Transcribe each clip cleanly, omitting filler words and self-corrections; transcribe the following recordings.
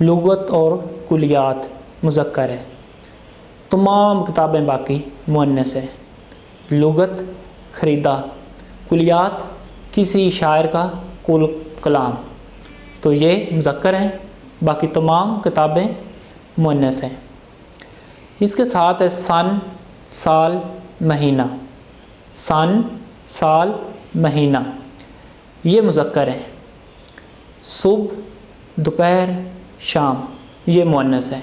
لغت اور کلیات مذکر ہے، تمام کتابیں باقی مؤنث ہے، لغت خریدا، کلیات کسی شاعر کا کلام، تو یہ مذکر ہیں، باقی تمام کتابیں مؤنث ہیں۔ اس کے ساتھ ہے سن، سال، مہینہ، سن، سال، مہینہ، یہ مذکر ہیں، صبح، دوپہر، شام، یہ مؤنث ہے،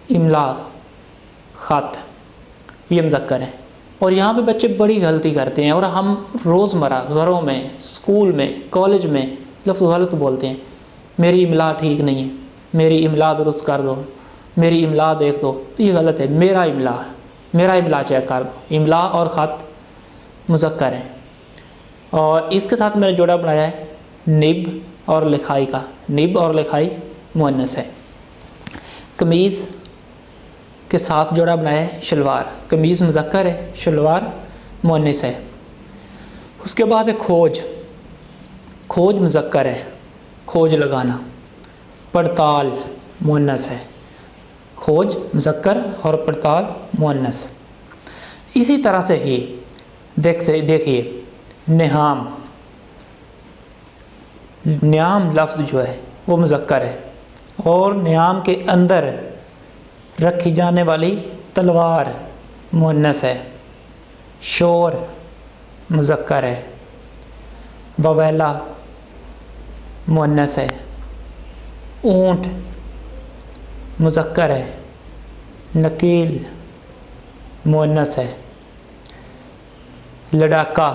املا، خط، یہ مذکر ہے۔ اور یہاں پہ بچے بڑی غلطی کرتے ہیں، اور ہم روزمرہ گھروں میں، اسکول میں، کالج میں لفظ غلط بولتے ہیں، میری املا ٹھیک نہیں ہے، میری املا درست کر دو، میری املا دیکھ دو، تو یہ غلط ہے، میرا املا چیک کر دو۔ املا اور خط مذکر ہیں۔ اور اس کے ساتھ میں نے جوڑا بنایا ہے نب اور لکھائی کا، نب اور لکھائی مؤنث ہے۔ قمیض کے ساتھ جوڑا بنایا ہے شلوار، قمیض مذکر ہے، شلوار مؤنث ہے۔ اس کے بعد ہے کھوج، کھوج مذکر ہے، کھوج لگانا، پڑتال مؤنث ہے، کھوج مذکر اور پڑتال مؤنث۔ اسی طرح سے ہی دیکھیے نہام، نیام لفظ جو ہے وہ مذکر ہے، اور نیام کے اندر رکھی جانے والی تلوار مؤنث ہے، شور مذکر ہے، وویلا مؤنث ہے، اونٹ مذکر ہے، نکیل مؤنث ہے، لڑاکا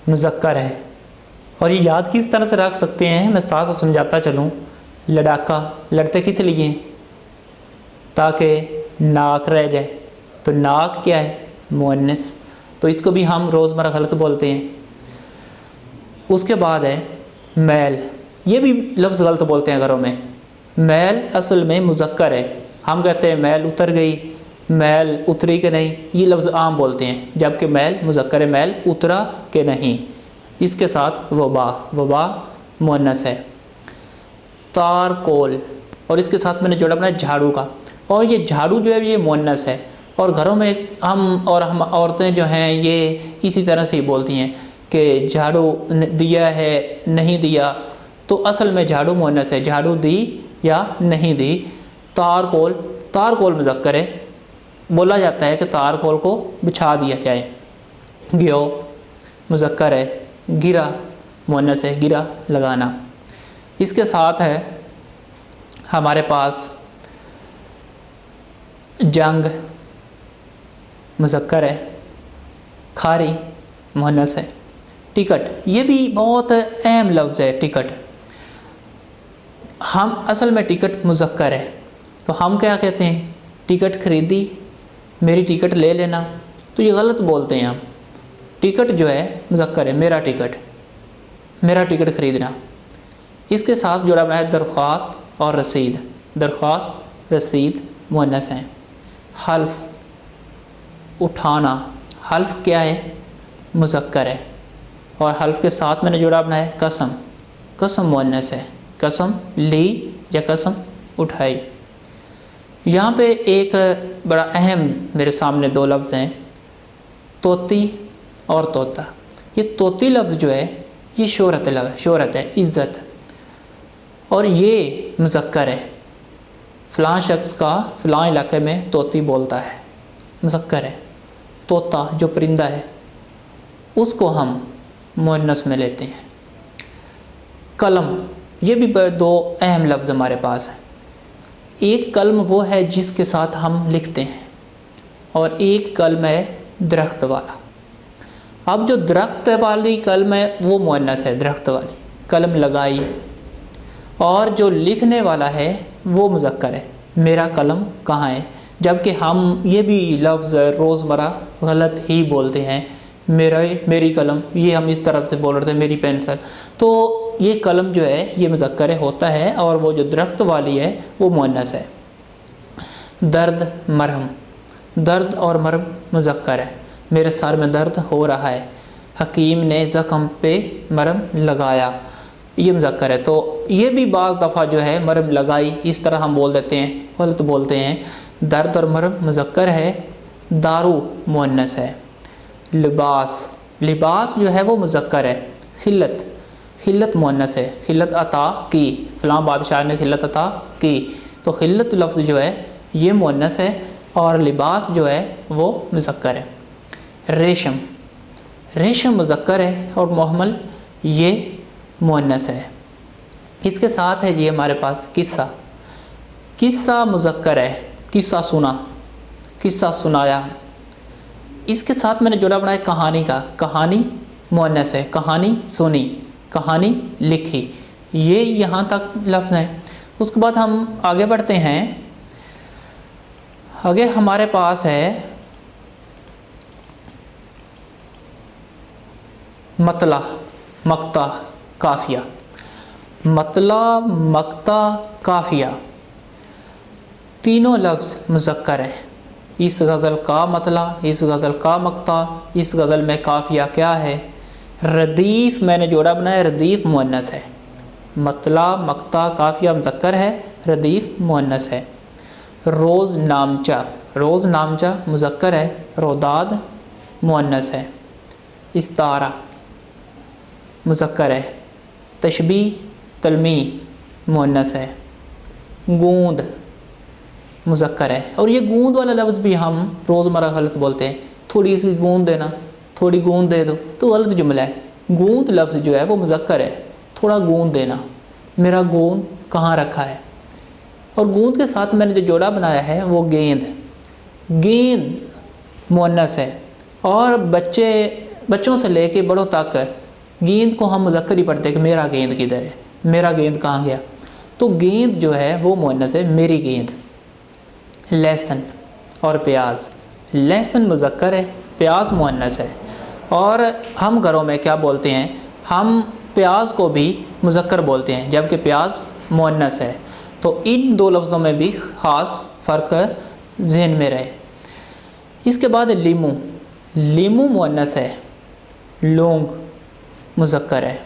مذکر ہے۔ اور یہ یاد کس طرح سے رکھ سکتے ہیں، میں ساتھ سمجھاتا چلوں۔ لڑاکا، لڑتے کس لیے؟ تاکہ ناک رہ جائے، تو ناک کیا ہے؟ مؤنث، تو اس کو بھی ہم روزمرہ غلط بولتے ہیں۔ اس کے بعد ہے میل، یہ بھی لفظ غلط بولتے ہیں گھروں میں۔ میل اصل میں مذکر ہے، ہم کہتے ہیں میل اتر گئی، میل اتری کہ نہیں، یہ لفظ عام بولتے ہیں، جبکہ میل مذکر ہے، میل اترا کہ نہیں۔ اس کے ساتھ وبا، وبا مؤنث ہے۔ تار کول، اور اس کے ساتھ میں نے جوڑا بنایا جھاڑو کا، اور یہ جھاڑو جو ہے یہ مؤنث ہے، اور گھروں میں ہم عورتیں جو ہیں یہ اسی طرح سے ہی بولتی ہیں کہ جھاڑو دیا ہے نہیں دیا، تو اصل میں جھاڑو مؤنث ہے، جھاڑو دی یا نہیں دی۔ تار کول، تار کول مذکر ہے، بولا جاتا ہے کہ تار کول کو بچھا دیا جائے۔ گیو مذکر ہے، گرا مؤنث ہے، گرا لگانا۔ اس کے ساتھ ہے ہمارے پاس جنگ مذکر ہے، کھاری مؤنث ہے، ٹکٹ، یہ بھی بہت اہم لفظ ہے ٹکٹ۔ ہم اصل میں ٹکٹ مذکر ہے، تو ہم کیا کہتے ہیں؟ ٹکٹ خریدی، میری ٹکٹ لے لینا، تو یہ غلط بولتے ہیں ہم۔ ٹکٹ جو ہے مذکر ہے، میرا ٹکٹ خریدنا۔ اس کے ساتھ جوڑا بنا ہے درخواست اور رسید، درخواست، رسید مؤنث ہیں۔ حلف، اٹھانا، حلف کیا ہے؟ مذکر ہے، اور حلف کے ساتھ میں نے جوڑا بنا ہے قسم، قسم مؤنث ہے، قسم لی یا قسم اٹھائی۔ یہاں پہ ایک بڑا اہم میرے سامنے دو لفظ ہیں، توتی اور طوطا۔ یہ طوطی لفظ جو ہے یہ شہرت ہے، عزت، اور یہ مذکر ہے، فلاں شخص کا فلاں علاقے میں طوطی بولتا ہے، مذکر ہے۔ طوطا جو پرندہ ہے اس کو ہم مؤنث میں لیتے ہیں۔ قلم، یہ بھی دو اہم لفظ ہمارے پاس ہیں۔ ایک قلم وہ ہے جس کے ساتھ ہم لکھتے ہیں، اور ایک قلم ہے درخت والا۔ اب جو درخت والی قلم ہے وہ مؤنث ہے، درخت والی قلم لگائی، اور جو لکھنے والا ہے وہ مذکر ہے، میرا قلم کہاں ہے، جبکہ ہم یہ بھی لفظ روزمرہ غلط ہی بولتے ہیں، میری قلم، یہ ہم اس طرح سے بول رہے تھے میری پینسل، تو یہ قلم جو ہے یہ مذکر ہوتا ہے، اور وہ جو درخت والی ہے وہ مؤنث ہے۔ درد، مرہم، درد اور مرہم مذکر ہے، میرے سر میں درد ہو رہا ہے، حکیم نے زخم پہ مرہم لگایا، یہ مذکر ہے، تو یہ بھی بعض دفعہ جو ہے مرم لگائی اس طرح ہم بول دیتے ہیں، غلط بولتے ہیں۔ درد اور مرم مذکر ہے، دارو مؤنث ہے۔ لباس، لباس جو ہے وہ مذکر ہے۔ خلت، خلت مؤنث ہے، خلت عطا کی، فلاں بادشاہ نے خلت عطا کی، تو خلت لفظ جو ہے یہ مؤنث ہے اور لباس جو ہے وہ مذکر ہے۔ ریشم، ریشم مذکر ہے اور محمل یہ مؤنث ہے۔ اس کے ساتھ ہے یہ ہمارے پاس قصہ، قصہ مذکر ہے، قصہ سنا، قصہ سنایا۔ اس کے ساتھ میں نے جوڑا بنایا کہانی کا، کہانی مؤنث ہے، کہانی سنی، کہانی لکھی، یہ یہاں تک لفظ ہیں۔ اس کے بعد ہم آگے بڑھتے ہیں، آگے ہمارے پاس ہے مطلع، مقطع، قافیہ۔ مطلع، مقطع، قافیہ تینوں لفظ مذکر ہیں۔ اس غزل کا مطلع، اس غزل کا مقطع، اس غزل میں قافیہ کیا ہے؟ ردیف میں نے جوڑا بنایا، ردیف مؤنث ہے۔ مطلع، مقطع، قافیہ مذکر ہے، ردیف مؤنث ہے۔ روز نامچہ، روز نامچہ مذکر ہے، روداد مؤنث ہے۔ استعارہ مذکر ہے، تشبیہ، تلمیح مؤنث ہے۔ گوند مذکر ہے، اور یہ گوند والا لفظ بھی ہم روزمرہ غلط بولتے ہیں، تھوڑی سی گوند دینا، تھوڑی گوند دے دو، تو غلط جملہ ہے۔ گوند لفظ جو ہے وہ مذکر ہے، تھوڑا گوند دینا، میرا گوند کہاں رکھا ہے۔ اور گوند کے ساتھ میں نے جو جوڑا بنایا ہے وہ گیند، گیند مؤنث ہے، اور بچوں سے لے کے بڑوں تک گیند کو ہم مذکر ہی پڑھتے ہیں کہ میرا گیند کدھر ہے، میرا گیند کہاں گیا، تو گیند جو ہے وہ مؤنث ہے، میری گیند۔ لہسن اور پیاز، لہسن مذکر ہے، پیاز مؤنث ہے، اور ہم گھروں میں کیا بولتے ہیں، ہم پیاز کو بھی مذکر بولتے ہیں جبکہ پیاز مؤنث ہے، تو ان دو لفظوں میں بھی خاص فرق ذہن میں رہے۔ اس کے بعد لیمو، لیمو مؤنث ہے، لونگ مذکر ہے۔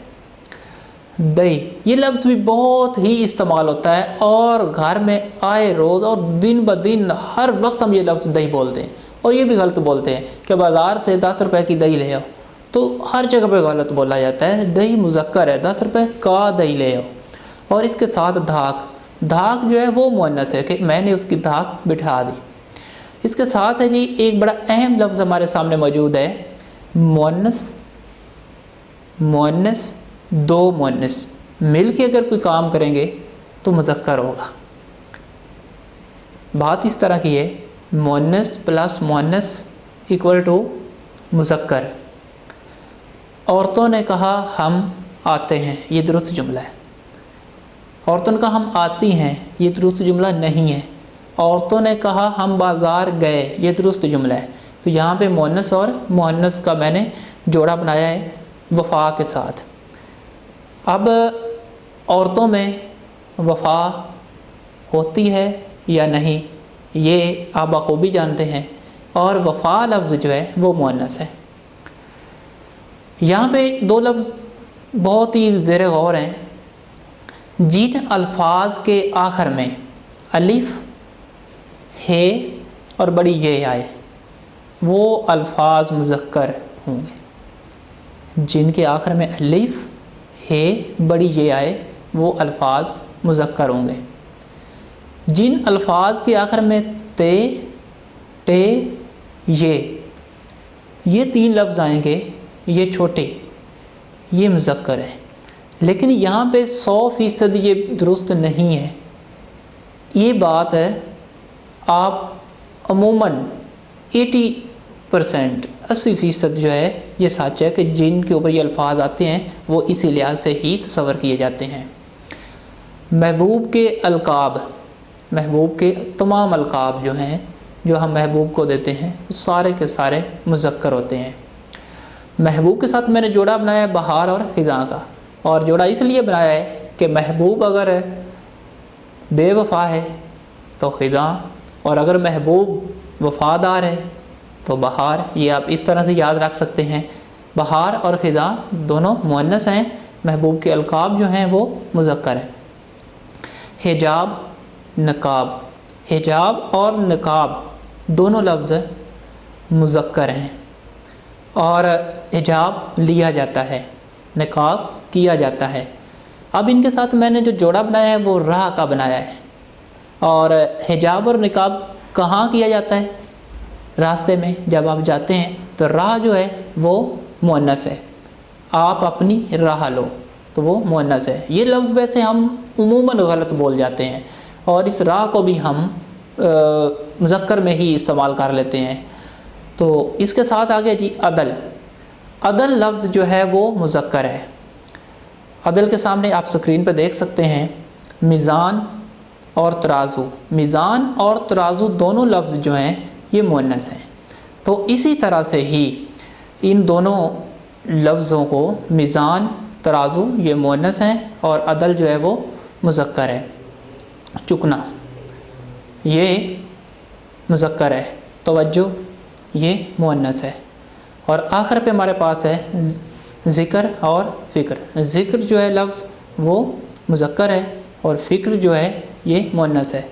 دہی، یہ لفظ بھی بہت ہی استعمال ہوتا ہے اور گھر میں آئے روز اور دن بدن ہر وقت ہم یہ لفظ دہی بولتے ہیں، اور یہ بھی غلط بولتے ہیں کہ بازار سے 10 روپے کی دہی لے آؤ، تو ہر جگہ پہ غلط بولا جاتا ہے۔ دہی مذکر ہے، 10 روپے کا دہی لے آؤ۔ اور اس کے ساتھ دھاک، دھاک جو ہے وہ مؤنث ہے کہ میں نے اس کی دھاک بٹھا دی۔ اس کے ساتھ ہے جی ایک بڑا اہم لفظ ہمارے سامنے موجود ہے، مؤنث، مؤنث، دو مؤنث مل کے اگر کوئی کام کریں گے تو مذکر ہوگا۔ بات اس طرح کی ہے، مؤنث پلس مؤنث ایکول ٹو مذکر۔ عورتوں نے کہا ہم آتے ہیں، یہ درست جملہ ہے۔ عورتوں نے کہا ہم آتی ہیں، یہ درست جملہ نہیں ہے۔ عورتوں نے کہا ہم بازار گئے، یہ درست جملہ ہے۔ تو یہاں پہ مؤنث اور مؤنث کا میں نے جوڑا بنایا ہے وفا کے ساتھ۔ اب عورتوں میں وفا ہوتی ہے یا نہیں، یہ آپ بخوبی جانتے ہیں، اور وفا لفظ جو ہے وہ مؤنث ہے۔ یہاں پہ دو لفظ بہت ہی زیر غور ہیں، جن الفاظ کے آخر میں الف، ہے اور بڑی یہ آئے وہ الفاظ مذکر ہوں گے۔ جن کے آخر میں الف، ہے، بڑی یہ آئے وہ الفاظ مذکر ہوں گے۔ جن الفاظ کے آخر میں تے، ٹے، یہ تین لفظ آئیں گے، یہ چھوٹے، یہ مذکر ہے، لیکن یہاں پہ 100% یہ درست نہیں ہے۔ یہ بات ہے آپ عموماً 80%، 80% جو ہے یہ سچ ہے کہ جن کے اوپر یہ الفاظ آتے ہیں وہ اسی لحاظ سے ہی تصور کیے جاتے ہیں۔ محبوب کے القاب، محبوب کے تمام القاب جو ہیں جو ہم محبوب کو دیتے ہیں سارے کے سارے مذکر ہوتے ہیں۔ محبوب کے ساتھ میں نے جوڑا بنایا ہے بہار اور خزاں کا، اور جوڑا اس لیے بنایا ہے کہ محبوب اگر بے وفا ہے تو خزاں، اور اگر محبوب وفادار ہے تو بہار۔ یہ آپ اس طرح سے یاد رکھ سکتے ہیں، بہار اور خزاں دونوں مؤنث ہیں محبوب کے القاب جو ہیں وہ مذکر ہیں۔ حجاب، نقاب، حجاب اور نقاب دونوں لفظ مذکر ہیں، اور حجاب لیا جاتا ہے، نقاب کیا جاتا ہے۔ اب ان کے ساتھ میں نے جو جوڑا بنایا ہے وہ راہ کا بنایا ہے، اور حجاب اور نقاب کہاں کیا جاتا ہے؟ راستے میں جب آپ جاتے ہیں تو راہ جو ہے وہ مؤنث ہے، آپ اپنی راہ لو تو وہ مؤنث ہے۔ یہ لفظ ویسے ہم عموماً غلط بول جاتے ہیں، اور اس راہ کو بھی ہم مذکر میں ہی استعمال کر لیتے ہیں۔ تو اس کے ساتھ آگے جی عدل، عدل لفظ جو ہے وہ مذکر ہے۔ عدل کے سامنے آپ سکرین پہ دیکھ سکتے ہیں میزان اور ترازو، میزان اور ترازو دونوں لفظ جو ہیں یہ مؤنث ہیں۔ تو اسی طرح سے ہی ان دونوں لفظوں کو میزان، ترازو یہ مؤنث ہیں، اور عدل جو ہے وہ مذکر ہے۔ چکنا یہ مذکر ہے، توجہ یہ مؤنث ہے، اور آخر پہ ہمارے پاس ہے ذکر اور فکر۔ ذکر جو ہے لفظ وہ مذکر ہے، اور فکر جو ہے یہ مؤنث ہے۔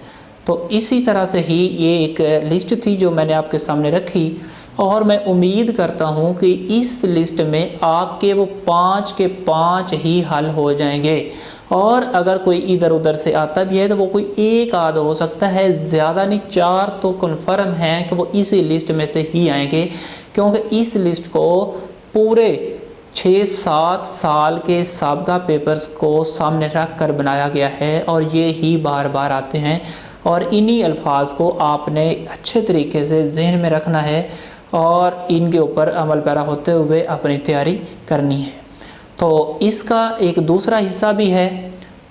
تو اسی طرح سے ہی یہ ایک لسٹ تھی جو میں نے آپ کے سامنے رکھی، اور میں امید کرتا ہوں کہ اس لسٹ میں آپ کے وہ 5 کے 5 ہی حل ہو جائیں گے، اور اگر کوئی ادھر ادھر سے آتا بھی ہے تو وہ کوئی ایک آدھ ہو سکتا ہے، زیادہ نہیں، 4 تو کنفرم ہیں کہ وہ اسی لسٹ میں سے ہی آئیں گے، کیونکہ اس لسٹ کو پورے 6-7 سال کے سابقہ پیپرز کو سامنے رکھ کر بنایا گیا ہے، اور یہ ہی بار بار آتے ہیں، اور انہی الفاظ کو آپ نے اچھے طریقے سے ذہن میں رکھنا ہے، اور ان کے اوپر عمل پیرا ہوتے ہوئے اپنی تیاری کرنی ہے۔ تو اس کا ایک دوسرا حصہ بھی ہے،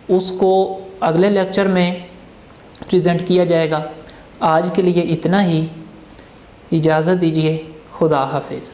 اس کو اگلے لیکچر میں پریزنٹ کیا جائے گا۔ آج کے لیے اتنا ہی، اجازت دیجیے، خدا حافظ۔